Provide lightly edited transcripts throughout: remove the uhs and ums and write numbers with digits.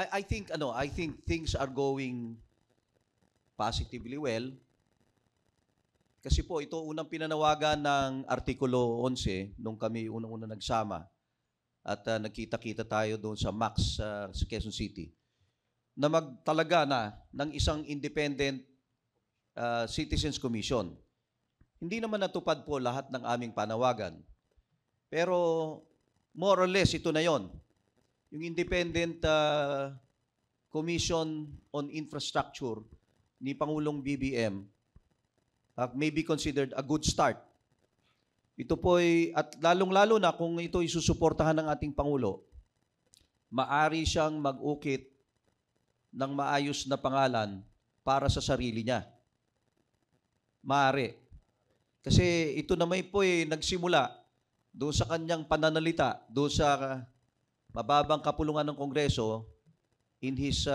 I think things are going positively well. Kasi po, ito unang pinanawagan ng Artikulo 11 nung kami unang-una nagsama at nagkita-kita tayo doon sa MAX sa Quezon City na magtalaga na ng isang independent Citizens Commission. Hindi naman natupad po lahat ng aming panawagan. Pero more or less, ito na yon. Yung Independent Commission on Infrastructure ni Pangulong BBM may be considered a good start. Ito po at lalong-lalo na kung ito isusuportahan ng ating Pangulo, maari siyang mag-ukit ng maayos na pangalan para sa sarili niya. Maaari. Kasi ito naman po nagsimula doon sa kanyang pananalita, doon sa mababang kapulungan ng Kongreso in his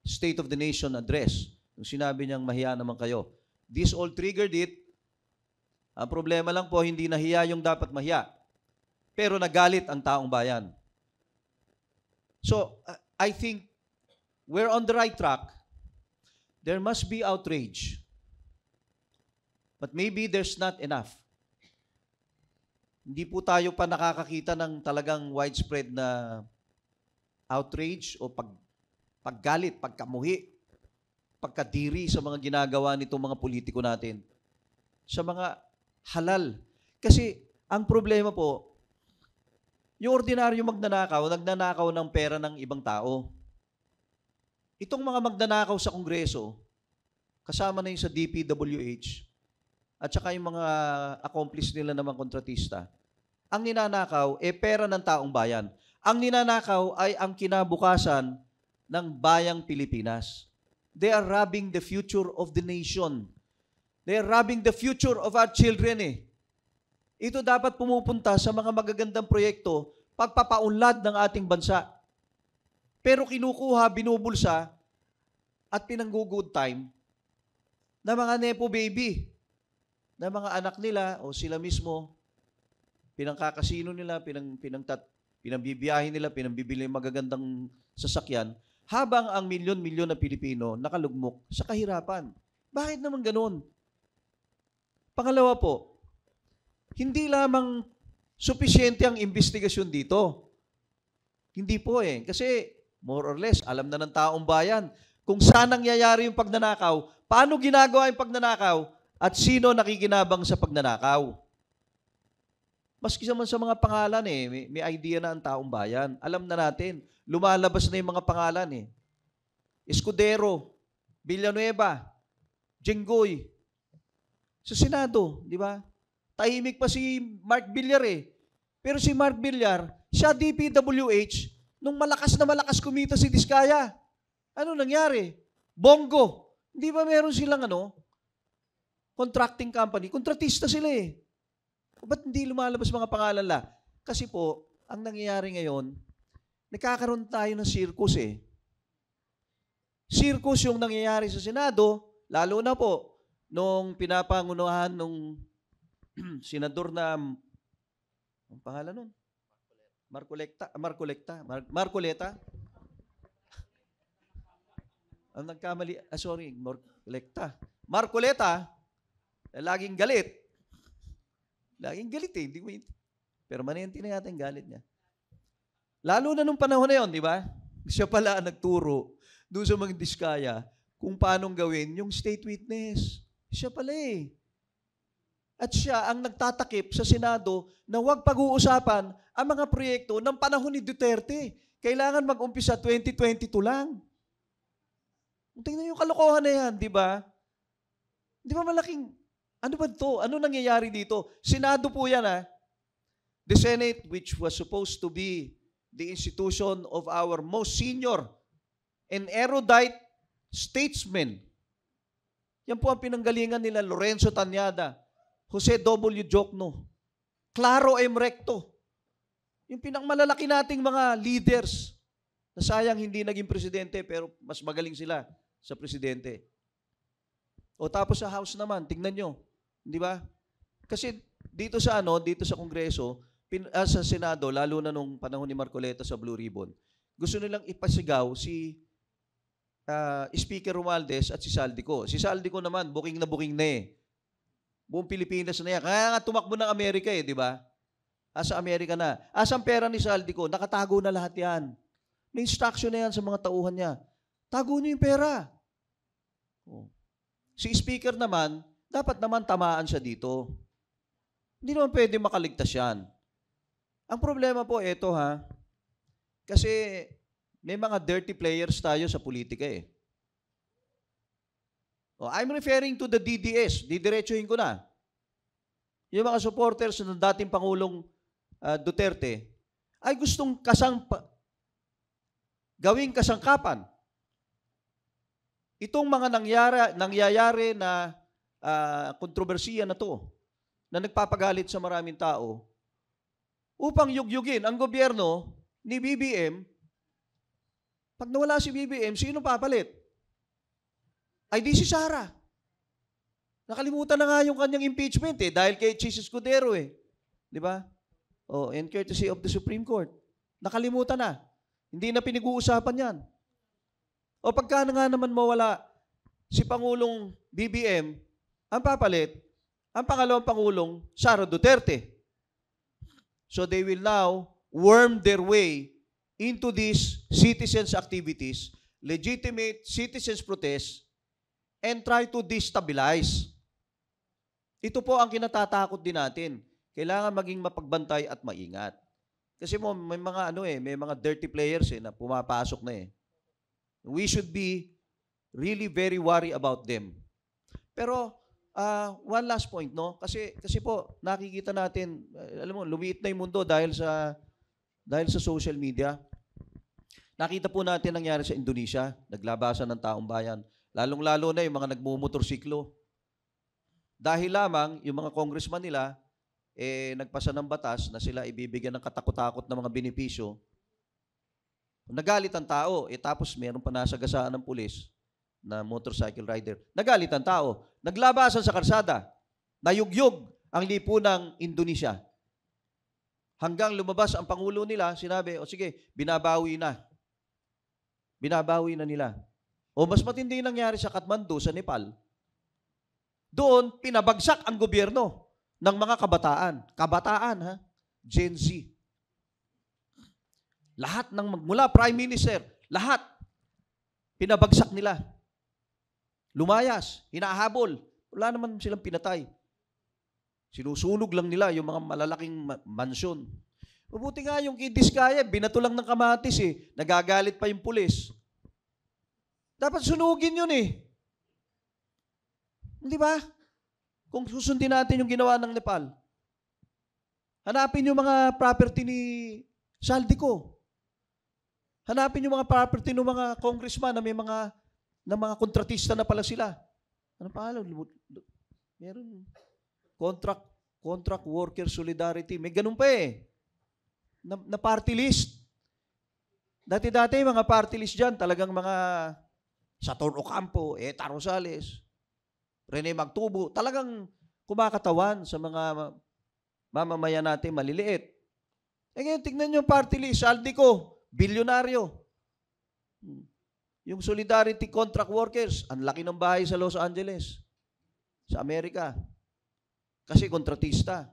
State of the Nation address. Nung sinabi niyang mahiya naman kayo. This all triggered it. Ang problema lang po, hindi nahiya yung dapat mahiya. Pero nagalit ang taong bayan. So, I think we're on the right track. There must be outrage. But maybe there's not enough. Hindi po tayo pa nakakakita ng talagang widespread na outrage o paggalit, pagkamuhi, pagkadiri sa mga ginagawa nitong mga politiko natin. Sa mga halal. Kasi ang problema po, yung ordinaryo nagnanakaw ng pera ng ibang tao. Itong mga magnanakaw sa Kongreso, kasama na yung sa DPWH, at saka yung mga accomplice nila namang kontratista, ang ninanakaw pera ng taong bayan. Ang ninanakaw ay ang kinabukasan ng bayang Pilipinas. They are robbing the future of the nation. They are robbing the future of our children Ito dapat pumupunta sa mga magagandang proyekto, pagpapaunlad ng ating bansa. Pero kinukuha, binubulsa, at pinanggugood time na mga nepo baby, na mga anak nila o sila mismo, pinangkakasino nila, pinambibiyahin nila, pinambibili magagandang sasakyan, habang ang milyon-milyon na Pilipino nakalugmok sa kahirapan. Bakit naman ganun? Pangalawa po, hindi lamang supisyente ang investigasyon dito. Hindi po Kasi more or less, alam na ng taong bayan kung saan nangyayari yung pagnanakaw, paano ginagawa yung pagnanakaw, at sino nakikinabang sa pagnanakaw. Maski naman sa mga pangalan may idea na ang taong bayan. Alam na natin, lumalabas na yung mga pangalan Escudero, Villanueva, Jenggoy. Sa Senado, di ba? Tahimik pa si Mark Villar Pero si Mark Villar, siya DPWH, nung malakas na malakas kumita si Diskaya. Ano nangyari? Bongo. Di ba meron silang contracting company? Kontratista sila Ba't hindi lumalabas mga pangalan la? Kasi po, ang nangyayari ngayon, nagkakaroon tayo ng circus Circus yung nangyayari sa Senado, lalo na po, nung pinapangunahan nung senador na, ang pangalan nun? Marcoleta. Ang nagkamali, Marcoleta, laging galit. Laging galit hindi mo permanente na yata yung galit niya. Lalo na nung panahon na yun, di ba? Siya pala ang nagturo doon sa mga Diskaya kung paano gawin yung state witness. Siya pala At siya ang nagtatakip sa Senado na huwag pag-uusapan ang mga proyekto ng panahon ni Duterte. Kailangan mag-umpisa 2022 lang. Tingnan yung kalokohan na yan, di ba? Di ba malaking ano ba ito? Ano nangyayari dito? Senado po yan The Senate, which was supposed to be the institution of our most senior and erudite statesmen. Yan po ang pinanggalingan nila Lorenzo Tanyada, Jose W. Jokno, Claro M. Recto. Yung pinakmalalaki nating mga leaders na sayang hindi naging presidente pero mas magaling sila sa presidente. O tapos sa House naman, tingnan nyo. Di ba? Kasi dito sa Kongreso, sa Senado, lalo na nung panahon ni Marcoleta sa Blue Ribbon, gusto nilang ipasigaw si Speaker Romualdez at si Saldico. Si Saldico naman, booking na eh. Buong Pilipinas na yan. Kaya nga tumakbo ng Amerika eh, di ba? Asa Amerika na. Asang pera ni Saldico, nakatago na lahat yan. May instruction na yan sa mga tauhan niya. Tago niyo yung pera. Oh. Si Speaker naman, dapat naman tamaan siya dito. Hindi naman pwede makaligtas yan. Ang problema po, eto ha, kasi may mga dirty players tayo sa politika eh. Oh, I'm referring to the DDS. Didiretsuhin ko na. Yung mga supporters ng dating Pangulong Duterte ay gustong gawing kasangkapan. Itong mga nangyayari na kontrobersiya na to, na nagpapagalit sa maraming tao, upang yugyugin ang gobyerno ni BBM. Pag nawala si BBM, sino papalit? Ay di si Sara. Nakalimutan na nga yung kanyang impeachment eh, dahil kay Chis Escudero eh. Di ba? Oh, and courtesy of the Supreme Court. Nakalimutan na. Hindi na pinag-uusapan yan. O pagka nga naman mawala si Pangulong BBM, ang papalit, ang pangalawang Pangulong, Sara Duterte. So they will now worm their way into these citizens' activities, legitimate citizens' protests, and try to destabilize. Ito po ang kinatatakot din natin. Kailangan maging mapagbantay at maingat. Kasi may mga may mga dirty players na pumapasok na eh. We should be really very worried about them. Pero one last point, no? Kasi po nakikita natin, alam mo, lumiit na 'yung mundo dahil sa social media. Nakita po natin nangyari sa Indonesia, naglabasan ng taong bayan. Lalong-lalo na 'yung mga nagmumotorsiklo. Dahil lamang 'yung mga congressman nila nagpasa ng batas na sila ibibigyan ng katakot-takot na mga benepisyo. Nagalit ang tao, tapos meron pa nasagasaan ng pulis na motorcycle rider. Nagalit ang tao. Naglabasan sa karsada. Nayugyog ang lipunang Indonesia. Hanggang lumabas ang Pangulo nila, sinabi, sige, binabawi na. Binabawi na nila. O mas matindi nangyari sa Kathmandu, sa Nepal. Doon, pinabagsak ang gobyerno ng mga kabataan. Kabataan, ha? Gen Z. Lahat mula Prime Minister, lahat, pinabagsak nila. Lumayas, hinahabol. Wala naman silang pinatay. Sinusunog lang nila yung mga malalaking mansyon. Mabuti nga yung kay Diskaya, binato lang ng kamatis eh. Nagagalit pa yung pulis. Dapat sunugin yun eh. Di ba? Kung susundin natin yung ginawa ng Nepal. Hanapin yung mga property ni Saldico. Hanapin yung mga property ng mga congressman na may mga kontratista na pala sila. Ano pangalan? Meron. Contract Worker Solidarity. May ganun pa eh. Na party list. Dati-dati mga party list dyan, talagang mga Sator Ocampo, Eta Rosales, Rene Magtubo, talagang kumakatawan sa mga mamamayan natin maliliit. Ngayon, tignan nyo yung party list, Saldico, bilyonaryo. Yung Solidarity Contract Workers, ang laki ng bahay sa Los Angeles, sa Amerika. Kasi kontratista.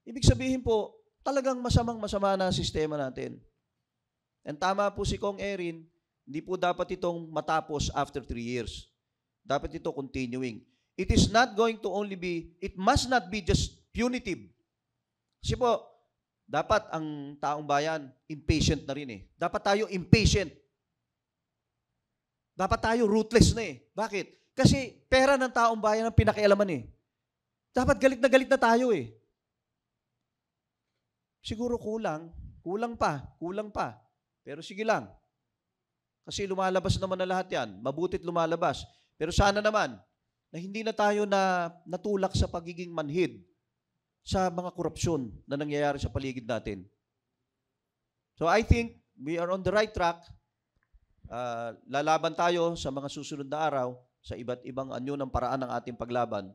Ibig sabihin po, talagang masama na ang sistema natin. And tama po si Kong Erin, hindi po dapat itong matapos after 3 years. Dapat ito continuing. It is not going to only be, it must not be just punitive. Kasi po, dapat ang taong bayan, impatient na rin eh. Dapat tayo impatient. Dapat tayo ruthless na eh. Bakit? Kasi pera ng taong bayan ang pinakialaman eh. Dapat galit na tayo eh. Siguro kulang pa. Pero sige lang. Kasi lumalabas naman na lahat yan. Mabutit lumalabas. Pero sana naman, na hindi na tayo natulak sa pagiging manhid sa mga korupsyon na nangyayari sa paligid natin. So I think we are on the right track. Lalaban tayo sa mga susunod na araw sa iba't ibang anyo ng paraan ng ating paglaban.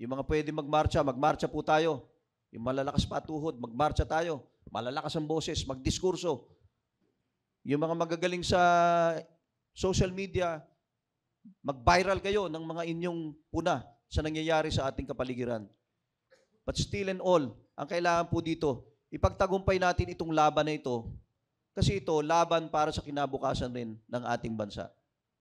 Yung mga pwede magmarcha po tayo. Yung malalakas pa tuhod, magmarcha tayo. Malalakas ang boses, magdiskurso. Yung mga magagaling sa social media, mag-viral kayo ng mga inyong puna sa nangyayari sa ating kapaligiran. But still and all, ang kailangan po dito, ipagtagumpay natin itong laban na ito kasi ito laban para sa kinabukasan rin ng ating bansa.